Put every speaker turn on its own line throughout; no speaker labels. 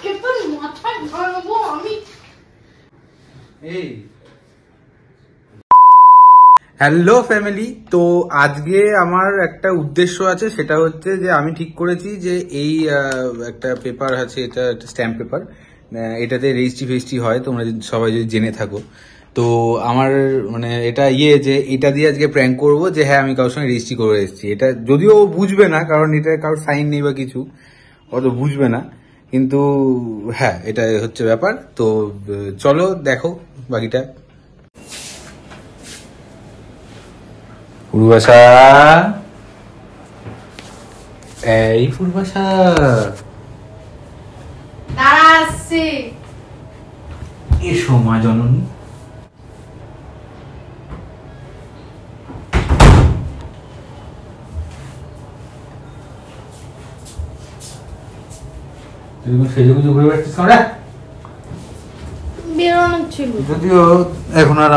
আজকে তো মাথায় ভাঙবো আমি।
এই হ্যালো ফ্যামিলি, তো আজকে আমার একটা উদ্দেশ্য আছে, সেটা হচ্ছে যে আমি ঠিক করেছি যে এই একটা পেপার আছে, এটা একটা স্ট্যাম্প পেপার, এটাতে রেজিস্ট্রি ফেজিস্ট্রি হয়, তোমরা সবাই যদি জেনে থাকো। তো আমার মানে এটা যে এটা দিয়ে আজকে প্র্যাঙ্ক করবো যে হ্যাঁ আমি কারোর সঙ্গে রেজিস্ট্রি করে এসেছি। এটা যদিও ও বুঝবে না, কারণ এটা কারোর সাইন নেই বা কিছু, অত বুঝবে না, কিন্তু হ্যাঁ এটা হচ্ছে ব্যাপার। তো চলো দেখো বাকিটা। পূর্বাশা, এই পূর্বাশা,
দাঁড়া আসছে।
এসো মা জননী। সেজে ঘুরে বেড়াচ্ছিস কেন?
বেরোনোর ছিল।
যদিও এখন আর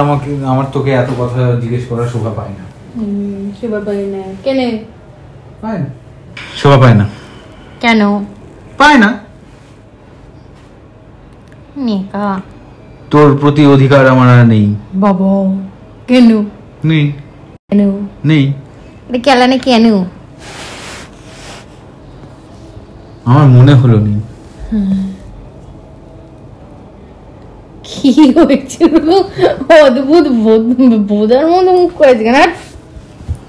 আমার তোকে এত কথা জিজ্ঞেস করার শোভা পায় না।
শোভা পায় না কেন?
পায় না, শোভা পায় না
কেন
পায় না?
নেকা
তোর প্রতি অধিকার আমার আর নেই
বাবা। কেন
নেই?
কেন
নেই?
এটা কেলানে কেন?
আমার মনে হলো নি।
কি হয়েছে? অদ্ভুত বোধার মতো মুখ করেছে কেন?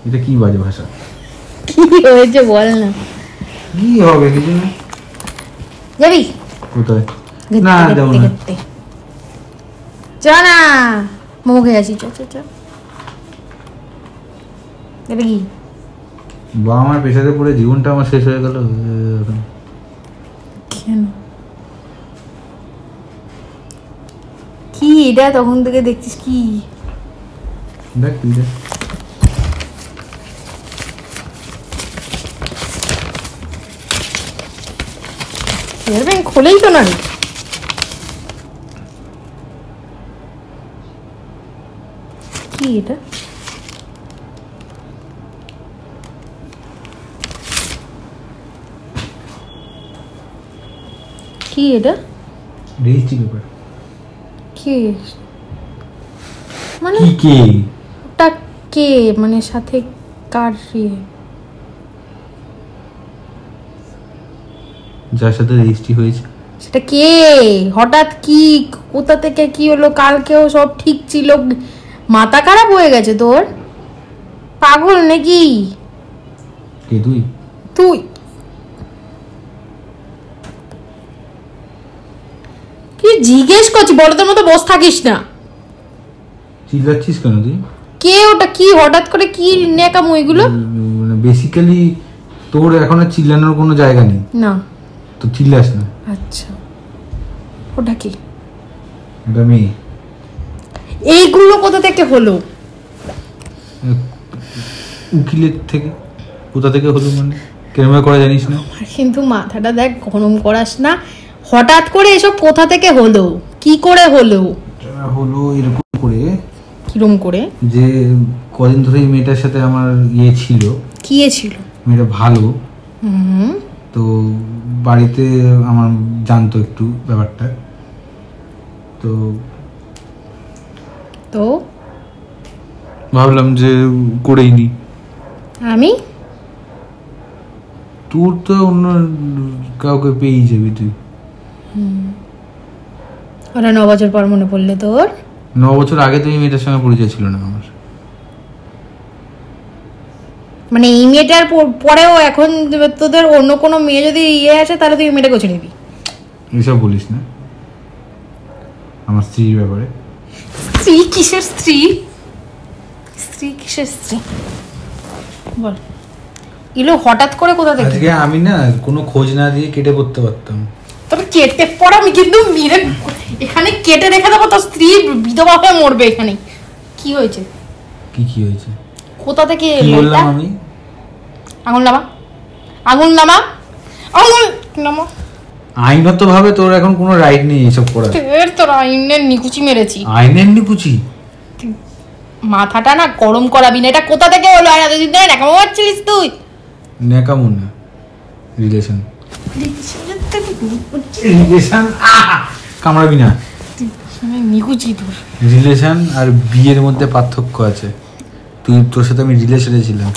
এটা কি বাজে ভাষা?
কি হয়েছে বল না।
কি হবে কিছু না।
যাবি
কোথায়? না যাবো না।
চ না, মোমো খেয়ে আসি। চ চ চ। যাবি কি?
বা আমার পেশাতে পড়ে জীবনটা আমার শেষ হয়ে গেল।
কেন? কি এটা তখন থেকে দেখছিস? কি
দেখ তুই দেখ।
খোলেই তো না। কি এটা? কি এটা?
Registry paper.
কে মানে?
কি কে?
ওটা কে মানে সাথে কার?
যার সাথে রেজিস্ট্রি হয়েছে
সেটা কে? হঠাৎ কি কোথা থেকে কি হলো? কালকেও সব ঠিক ছিল, মাথা খারাপ হয়ে গেছে তোর? পাগল নাকি?
কে? তুই?
তুই কি জিজ্ঞেস করছিস? বড়দের মতো বস থাকিস না।
চিল্লাচ্ছিস কেন তুই?
কে ওটা? কি হঠাৎ করে কি নেকামো এগুলো?
মানে বেসিক্যালি তোর এখন আর চিল্লানোর কোনো জায়গা নেই
না
তো চিল্লাস না।
আচ্ছা ওটা কি?
এটা মেয়ে।
এইগুলো কোথা থেকে হলো?
উকিলের থেকে। কোথা থেকে হলো মানে কেরম করে জানিস না?
কিন্তু মাথাটা দেখ, গরম করাস না। হঠাৎ করে এসব কোথা থেকে হলো? কি করে হলো?
হলো এরকম করে।
কিরম করে?
যে কদিন ধরে এই মেয়েটার সাথে আমার ছিল।
কি ছিল?
মেয়েটা ভালো। তো বাড়িতে আমার জানতো একটু ব্যাপারটা, তো
তো
ভাবলাম যে করেই নি।
আমি
তোর তো অন্য কাউকে পেয়েই যাবি তুই।
ওরা 9 বছর পর মনে পড়লে তোর?
9 বছর আগে তো এই মেয়েটার সঙ্গে পরিচয় ছিল না আমার।
মানে এই মেয়েটার পরেও এখন তোদের অন্য কোনো মেয়ে যদি আসে তাহলে তুই মেয়েটাকে ছেড়ে দিবি?
এসব বলিস না আমার স্ত্রীর ব্যাপারে।
স্ত্রী কিসের স্ত্রী? স্ত্রী কিসের স্ত্রী বল। এগুলো হঠাৎ করে কোথা থেকে?
আজকে আমি না কোনো খোঁজ না দিয়ে কেটে পড়তে পারতাম।
তবে কেটে পড়, আমি কিন্তু মেরে এখানে কেটে রেখে দেবো। তোর স্ত্রী বিধবা হয়ে মরবে এখানে। কি হয়েছে?
কি হয়েছে?
কোথা থেকে
বললাম আমি?
আঙুল নামা, আঙুল নামা, আঙুল নামা।
আইনত ভাবে তোর এখন কোনো রাইট নেই এসব করার।
তোর আইনের নিকুচি মেরেছি।
আইনের নিকুচি?
মাথাটা না গরম করাবি না। এটা কোথা থেকে হলো? আর এতদিন ধরে নেকামো মারছিলিস তুই?
নেকামো না, রিলেশন। রিলেশন কামড়াবি না।
নিকুচি তোর
রিলেশন আর বিয়ের মধ্যে পার্থক্য আছে। তোর সাথে আমি রিলেশনে ছিলাম।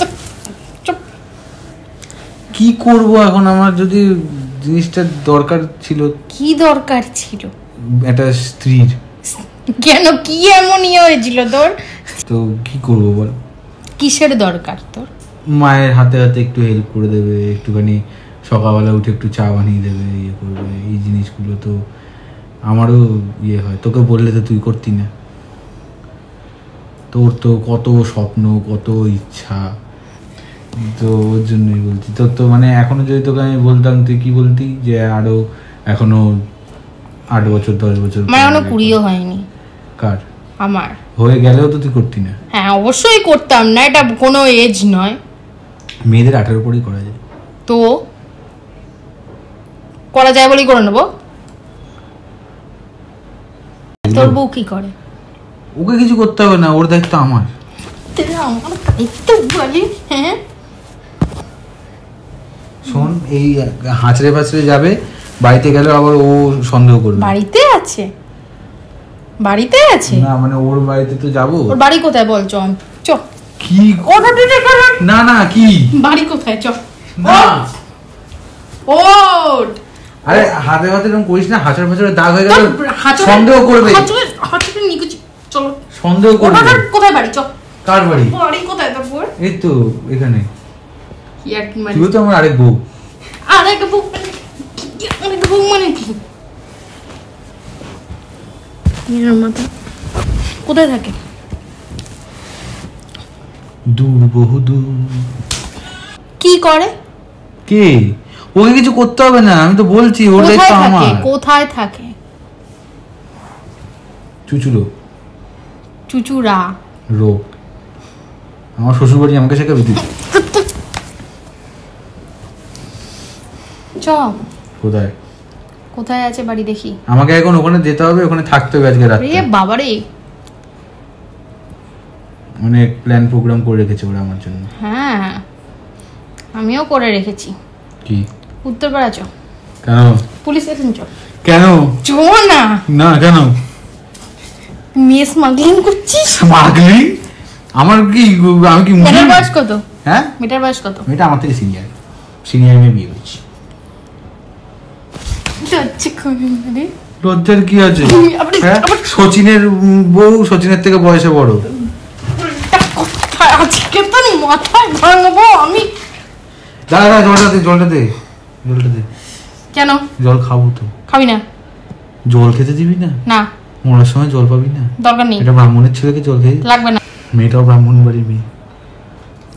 কি করব এখন? আমার যদি জিনিসটা দরকার ছিল।
কি দরকার ছিল?
একটা স্ত্রীর।
কেন, কি এমন হয়েছিল তোর?
তো কি করব বল?
কিসের দরকার তোর?
মায়ের হাতে হাতে একটু হেল্প করে দেবে, একটুখানি সকালবেলা উঠে একটু চা বানিয়ে দেবে, ইয়ে করবে। এই জিনিসগুলো তো আমারও ইয়ে হয়। তোকে বললে তো তুই করতি না। তোর তো কত স্বপ্ন, কত ইচ্ছা, তো ওর জন্যই বলছি। তোর তো মানে এখনো যদি তোকে আমি বলতাম, তুই কি বলতি? যে আরো এখনো 8 বছর 10 বছর।
আমার এখনো 20ও হয়নি।
কার?
আমার।
হয়ে গেলেও তো তুই করতি না।
হ্যাঁ অবশ্যই করতাম না, এটা কোনো এজ নয়।
মেয়েদের 18 পরেই করা যায়।
তো করা যায় বলেই করে নেবো। তোর বউ কি করে?
ওকে কিছু করতে হবে না, ওর দায়িত্ব আমার।
আমার দায়িত্ব বলি? হ্যাঁ
শোন, এই হাঁচড়ে ফাঁচড়ে যাবে, বাড়িতে গেলে আবার ও সন্দেহ করবে।
বাড়িতে আছে? বাড়িতে আছে
না মানে ওর বাড়িতে তো যাবো।
ওর বাড়ি কোথায় বল? চ চ।
কি? না না কি
বাড়ি কোথায়? চ
না।
ওঠ।
আরে হাতে হাতে এরকম করিস না, হাঁচড় ফাঁচড়ে দাগ হয়ে গেল সন্দেহ করবে।
হাঁচড়ে নিকুচি। চলো
সন্দেহ করবে।
কোথায় বাড়ি? চ।
কার বাড়ি?
বাড়ি কোথায় তোর?
এই তো এখানে।
কি আর কি মানে?
তুই তো আমার আরেক বউ।
আরেক বউ? আরেক বউ মানে কি? কোথায় থাকে?
দূর, বহু দূর।
কি করে?
কে? ওকে কিছু করতে হবে না, আমি তো বলছি ওর দায়িত্ব আমার।
কোথায় থাকে?
চুচুড়ো।
চুচুড়া
রোগ। আমার শ্বশুর বাড়ি, আমাকে শেখাবি তুই?
চ।
কোথায়?
কোথায় আছে বাড়ি দেখি।
আমাকে এখন ওখানে যেতে হবে, ওখানে থাকতে হবে আজকে রাতে।
রে বাবারে,
অনেক প্ল্যান প্রোগ্রাম করে রেখেছে ওরা আমার জন্য।
হ্যাঁ আমিও করে রেখেছি।
কি?
উত্তরপাড়া চ।
কেন?
পুলিশ স্টেশন চ।
কেন?
চ না।
না কেন?
মেয়ে স্মাগলিং করছিস?
স্মাগলিং? আমার কি, আমি কি?
মেয়েটার বয়স কত?
হ্যাঁ
মেয়েটার বয়স কত?
মেয়েটা আমার থেকে সিনিয়র। সিনিয়র মেয়ে বিয়ে করছি। লজ্জার কি আছে? সচিনের বউ সচিনের থেকে বয়সে বড়।
আজকে তো মাথায় ভাঙবো আমি।
দাঁড়া জলটা দে।
কেন?
জল খাবো তো।
খাবি না?
জল খেতে দিবি না?
না।
মরার সময় জল পাবি না?
দরকার নেই।
এটা ব্রাহ্মণের ছেলেকে জল খেয়ে
লাগবে না।
মেয়েটাও ব্রাহ্মণ বাড়ির মেয়ে।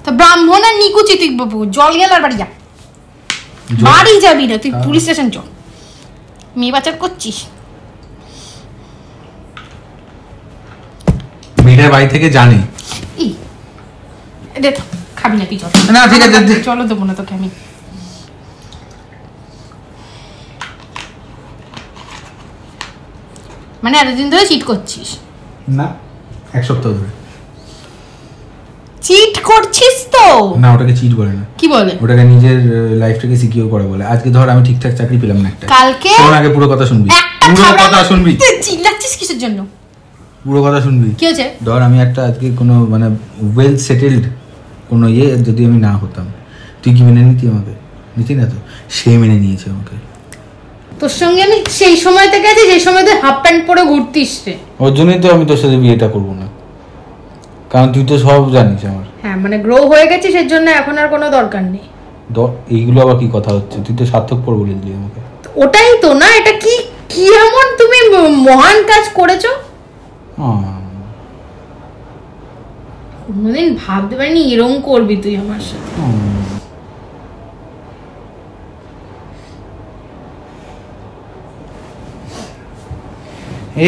তো ব্রাহ্মণ আর নিকুচি তুই বাবু, জল গেলার বাড়ি যা। বাড়ি যাবি না তুই, পুলিশ স্টেশন চ। মেয়ে বাচ্চা করছিস?
মেয়েটার বাড়ি থেকে জানে।
দেখ খাবি না তুই, চল।
না ঠিক আছে,
চলো দেবো না তোকে আমি। মানে এতদিন ধরে চিট করছিস?
না, 1 সপ্তাহ ধরে
চিট করছিস তো?
না, ওটাকে চিট বলে না।
কি বলে?
ওটাকে নিজের লাইফটাকে সিকিউর করে বলে। আজকে ধর আমি ঠিকঠাক চাকরি পেলাম না একটা,
কালকে
শোন আগে পুরো কথা শুনবি। পুরো কথা শুনবি।
তুই চিল্লাচ্ছিস কিসের জন্য?
পুরো কথা শুনবি।
কি হয়েছে?
ধর আমি একটা আজকে কোনো মানে ওয়েল সেটেলড কোনো যদি আমি না হতাম, তুই কি মেনে নিতি আমাকে? নিতি না তো। সে মেনে নিয়েছে আমাকে।
তোর সঙ্গে আমি সেই সময় থেকে আছি যে সময় তুই হাফ প্যান্ট পরে ঘুরতিস রে।
ওর জন্যই তো আমি তোর সাথে বিয়েটা করবো না, কারণ তুই তো সব জানিস আমার।
হ্যাঁ মানে গ্রো হয়ে গেছিস, এর জন্য এখন আর কোনো দরকার নেই।
এইগুলো আবার কি কথা হচ্ছে? তুই তো সার্থকপর বলে দিলি আমাকে।
ওটাই তো না, এটা কি কি এমন তুমি মহান কাজ করেছো? কোনোদিন ভাবতে পারিনি এরকম করবি তুই আমার সাথে।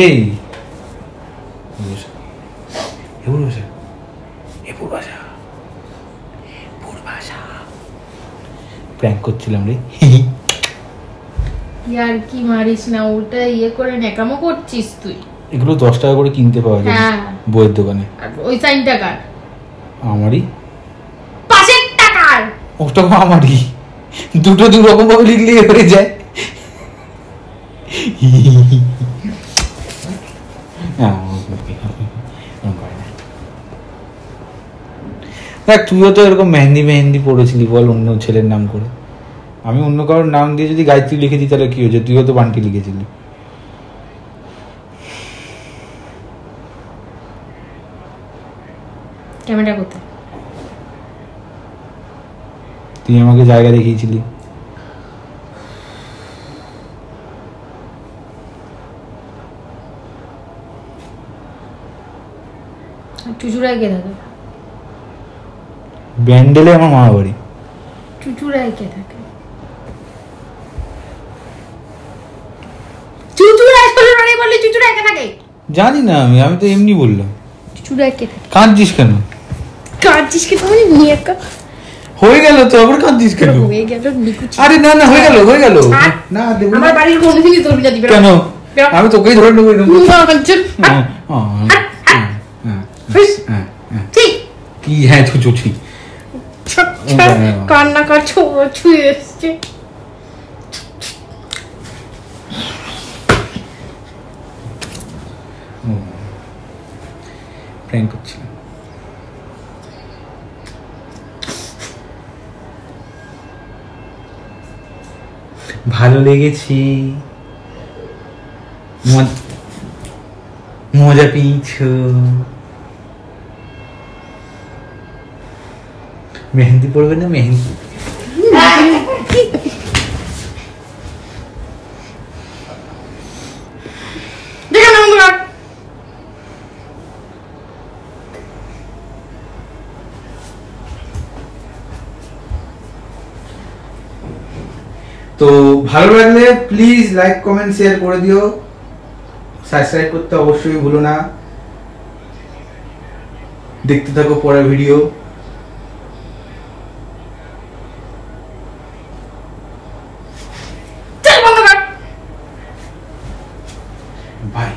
এই প্র্যাঙ্ক করছিলাম রে।
ইয়ার কি মারিস না, ওটা করে নেকামো করছিস তুই।
এগুলো 10 টাকা করে কিনতে পাওয়া যায় বইয়ের দোকানে।
ওই সাইনটা কার?
আমারই।
5 টাকার?
ওটা আমারই। দুটো দু রকম ভাবে লিখলে হয়ে যায়। দেখ তুইও তো এরকম মেহেন্দি মেহেন্দি পড়েছিলি বল অন্য ছেলের নাম করে, আমি অন্য কারোর নাম দিয়ে যদি গায়ত্রী লিখে দিই তাহলে কি হয়েছে, তুইও তো বান্টি লিখেছিলি।
ক্যামেরা কোথায়?
তুই আমাকে জায়গা দেখিয়েছিলি।
চুচুড়ায় কে থাকে?
ব্যান্ডেলে আমার মামা বাড়ি।
চুচুড়ায় কে থাকে? চুচুড়ায় শ্বশুরবাড়ি বললি চুচুড়ায় কে থাকে?
জানি না আমি তো এমনি বললাম।
চুচুড়ায় কে থাকে?
কাঁদছিস কেন?
কাঁদছিস কি তুমি নিয়ে একা?
হয়ে গেল তো, আবার কাঁদছিস কেন?
হয়ে গেল নিকুচি।
আরে না না হয়ে গেল না দেব না।
আমার বাড়ির কোনদিনই তোর বিনা দিবে
কেন? আমি তোকেই ধরে নেবো এরকম।
ঠিক
কি? হ্যাঁ ছুচুছি
কান্না কাটছো ছুঁয়ে এসছে।
প্র্যাঙ্ক করছিলাম। ভালো লেগেছি, মজা পেয়েছো, মেহেন্দি পড়বে না? মেহেন্দি তো ভালো লাগলে প্লিজ লাইক কমেন্ট শেয়ার করে দিও, সাবস্ক্রাইব করতে অবশ্যই ভুলো না। দেখতে থাকো পরের ভিডিও। বাই।